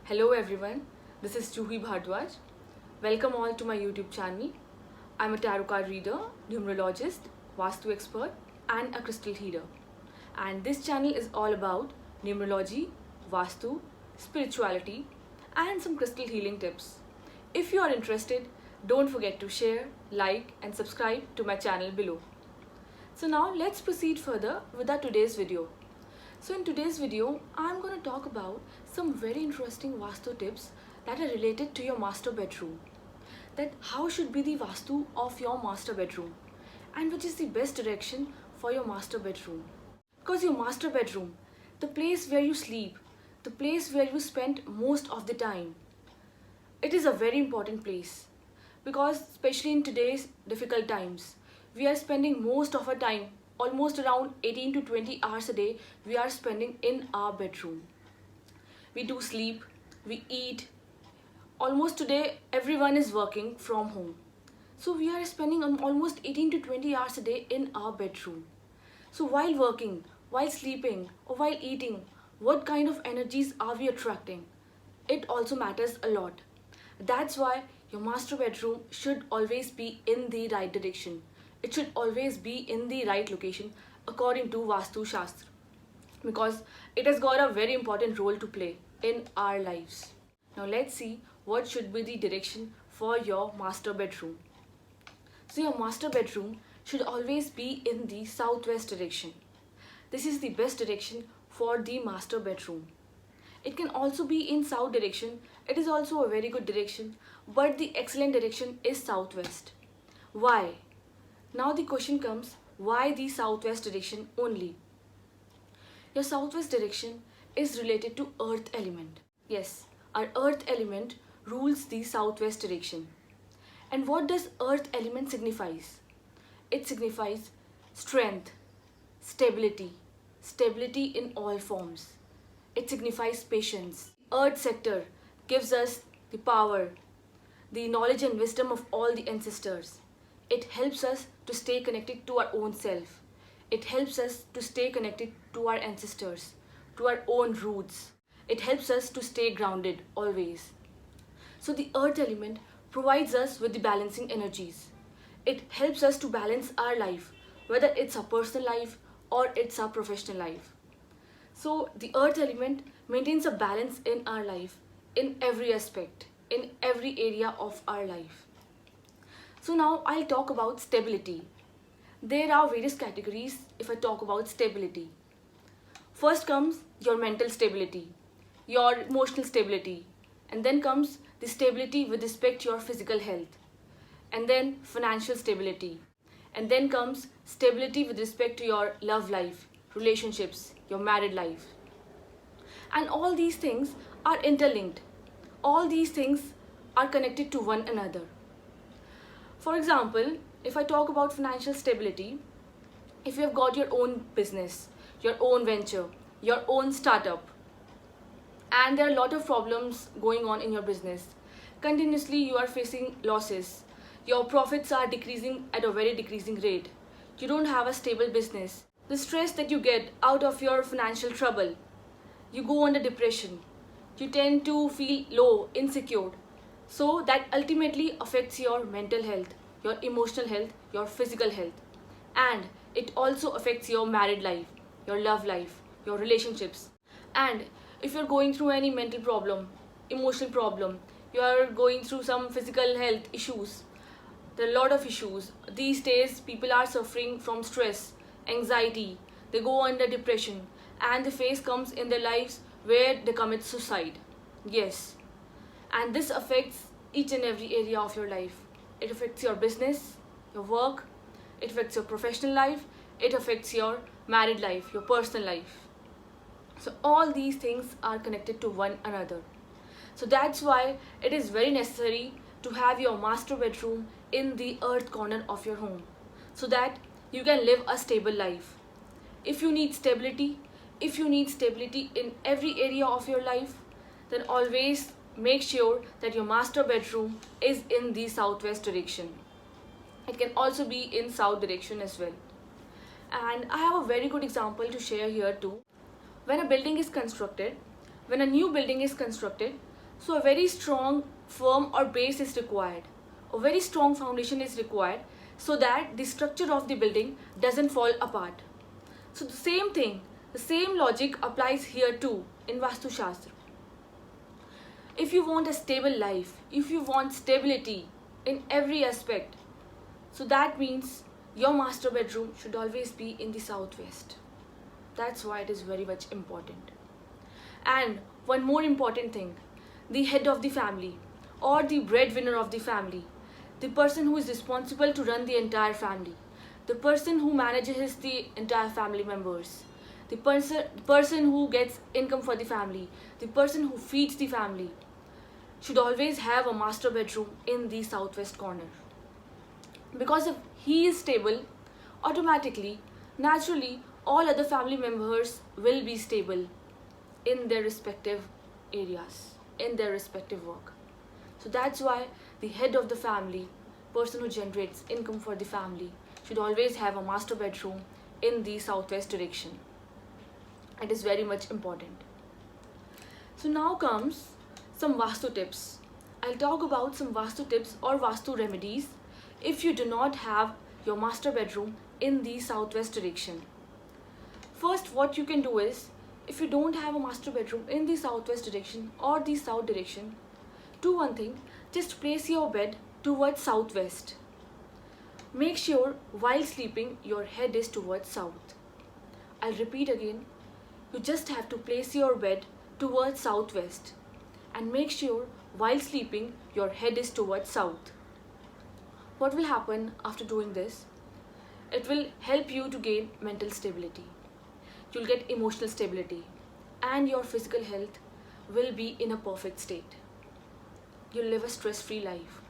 Hello everyone, this is Juhi Bhardwaj. Welcome all to my YouTube channel. I'm a tarot card reader, numerologist, Vastu expert and a crystal healer. And this channel is all about numerology, Vastu, spirituality and some crystal healing tips. If you are interested, don't forget to share, like and subscribe to my channel below. So now let's proceed further with our today's video. So in today's video, I'm going to talk about some very interesting Vastu tips that are related to your master bedroom. That how should be the Vastu of your master bedroom and which is the best direction for your master bedroom. Because your master bedroom, the place where you sleep, the place where you spend most of the time, it is a very important place. Because especially in today's difficult times, we are spending most of our time, almost around 18 to 20 hours a day, we are spending in our bedroom. We do sleep, we eat. Almost today, everyone is working from home. So we are spending almost 18 to 20 hours a day in our bedroom. So while working, while sleeping, or while eating, what kind of energies are we attracting? It also matters a lot. That's why your master bedroom should always be in the right direction. It should always be in the right location according to Vastu Shastra, because it has got a very important role to play in our lives. Now let's see what should be the direction for your master bedroom. So your master bedroom should always be in the southwest direction. This is the best direction for the master bedroom. It can also be in south direction. It is also a very good direction, but the excellent direction is southwest. Why? Now the question comes, why the southwest direction only? Your southwest direction is related to earth element. Yes, our earth element rules the southwest direction. And what does earth element signifies? It signifies strength, stability, stability in all forms. It signifies patience. Earth sector gives us the power, the knowledge and wisdom of all the ancestors. It helps us to stay connected to our own self. It helps us to stay connected to our ancestors, to our own roots. It helps us to stay grounded always. So the earth element provides us with the balancing energies. It helps us to balance our life, whether it's our personal life or it's our professional life. So the earth element maintains a balance in our life, in every aspect, in every area of our life. So now I'll talk about stability. There are various categories if I talk about stability. First comes your mental stability, your emotional stability, and then comes the stability with respect to your physical health, and then financial stability, and then comes stability with respect to your love life, relationships, your married life. And all these things are interlinked. All these things are connected to one another. For example, if I talk about financial stability, if you have got your own business, your own venture, your own startup, and there are a lot of problems going on in your business, continuously you are facing losses, your profits are decreasing at a very decreasing rate, you don't have a stable business, the stress that you get out of your financial trouble, you go under depression, you tend to feel low, insecure. So that ultimately affects your mental health, your emotional health, your physical health. And it also affects your married life, your love life, your relationships. And if you're going through any mental problem, emotional problem, you are going through some physical health issues, there are a lot of issues. These days, people are suffering from stress, anxiety, they go under depression, and the phase comes in their lives where they commit suicide. Yes. And this affects each and every area of your life. It affects your business, your work, it affects your professional life, it affects your married life, your personal life. So all these things are connected to one another. So that's why it is very necessary to have your master bedroom in the earth corner of your home, so that you can live a stable life. If you need stability in every area of your life, then always make sure that your master bedroom is in the southwest direction. It can also be in south direction as well. And I have a very good example to share here too. When a new building is constructed, So a very strong, firm or base is required. A very strong foundation is required so that the structure of the building doesn't fall apart. So the same thing, the same logic applies here too in Vastu Shastra. If you want a stable life, if you want stability in every aspect, so that means your master bedroom should always be in the southwest. That's why it is very much important. And one more important thing, the head of the family or the breadwinner of the family, the person who is responsible to run the entire family, the person who manages the entire family members, the person who gets income for the family, the person who feeds the family, should always have a master bedroom in the southwest corner. Because if he is stable, automatically, naturally, all other family members will be stable in their respective areas, in their respective work. So that's why the head of the family, person who generates income for the family, should always have a master bedroom in the southwest direction. It is very much important. So now comes some Vastu tips. I'll talk about some Vastu tips or Vastu remedies if you do not have your master bedroom in the southwest direction. First, what you can do is, if you don't have a master bedroom in the southwest direction or the south direction, do one thing, just place your bed towards southwest. Make sure while sleeping your head is towards south. I'll repeat again, you just have to place your bed towards southwest and make sure while sleeping your head is towards south. What will happen after doing this? It will help you to gain mental stability. You'll get emotional stability and your physical health will be in a perfect state. You'll live a stress-free life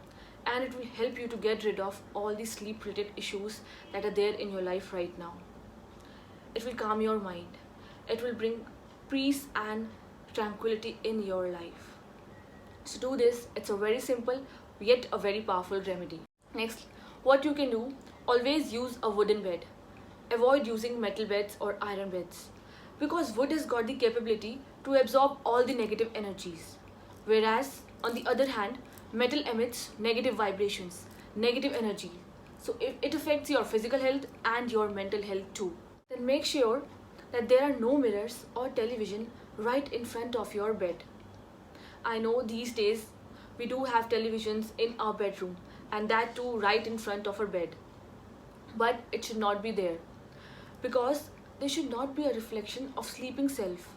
and it will help you to get rid of all the sleep-related issues that are there in your life right now. It will calm your mind. It will bring peace and tranquility in your life. So do this. It's a very simple yet a very powerful remedy. Next, what you can do, always use a wooden bed. Avoid using metal beds or iron beds because wood has got the capability to absorb all the negative energies, whereas on the other hand metal emits negative vibrations, negative energy, so it affects your physical health and your mental health too. Then make sure that there are no mirrors or television right in front of your bed. I know these days we do have televisions in our bedroom and that too right in front of our bed, but it should not be there because they should not be a reflection of sleeping self.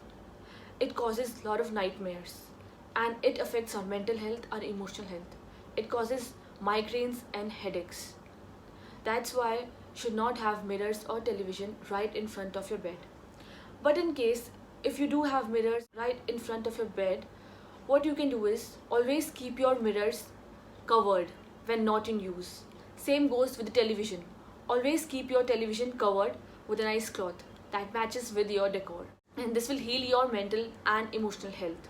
It causes a lot of nightmares and it affects our mental health, our emotional health. It causes migraines and headaches. That's why you should not have mirrors or television right in front of your bed. But in case if you do have mirrors right in front of your bed, what you can do is always keep your mirrors covered when not in use. Same goes with the television. Always keep your television covered with a nice cloth that matches with your decor, and this will heal your mental and emotional health.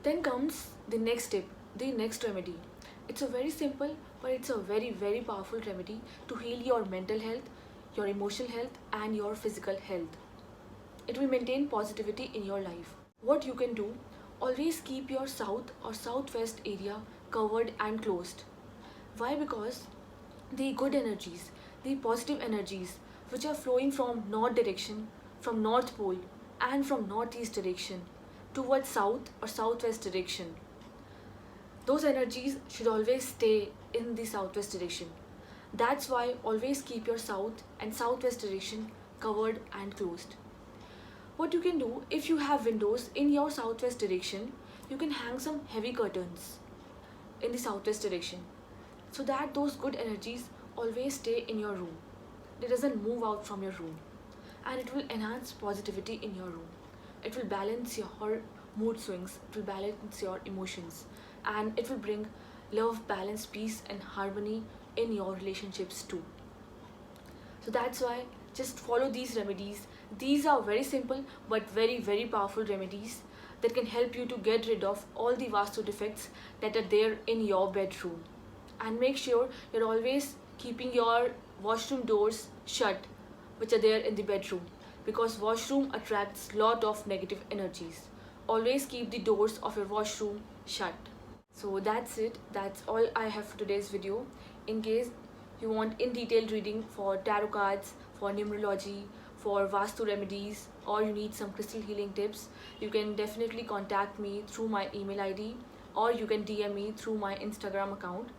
Then comes the next tip, the next remedy. It's a very simple but it's a very powerful remedy to heal your mental health, your emotional health and your physical health. It will maintain positivity in your life. What you can do, always keep your south or southwest area covered and closed. Why? Because the good energies, the positive energies which are flowing from north direction, from north pole and from northeast direction towards south or southwest direction, those energies should always stay in the southwest direction. That's why always keep your south and southwest direction covered and closed. What you can do, if you have windows in your southwest direction, you can hang some heavy curtains in the southwest direction so that those good energies always stay in your room. It doesn't move out from your room and it will enhance positivity in your room. It will balance your mood swings, it will balance your emotions and it will bring love, balance, peace and harmony in your relationships too. So that's why just follow these remedies. These are very simple but very powerful remedies that can help you to get rid of all the Vastu defects that are there in your bedroom. And make sure you're always keeping your washroom doors shut which are there in the bedroom, because washroom attracts lot of negative energies. always keep the doors of your washroom shut. So that's it. That's all I have for today's video. In case you want in detailed reading for tarot cards, for numerology, for Vastu remedies, or you need some crystal healing tips, you can definitely contact me through my email ID, or you can DM me through my Instagram account.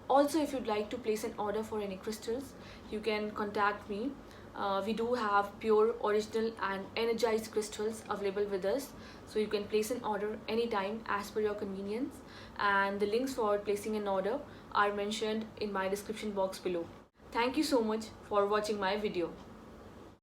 Also, if you'd like to place an order for any crystals, you can contact me. We do have pure, original and energized crystals available with us, so you can place an order anytime as per your convenience, and the links for placing an order are mentioned in my description box below. Thank you so much for watching my video.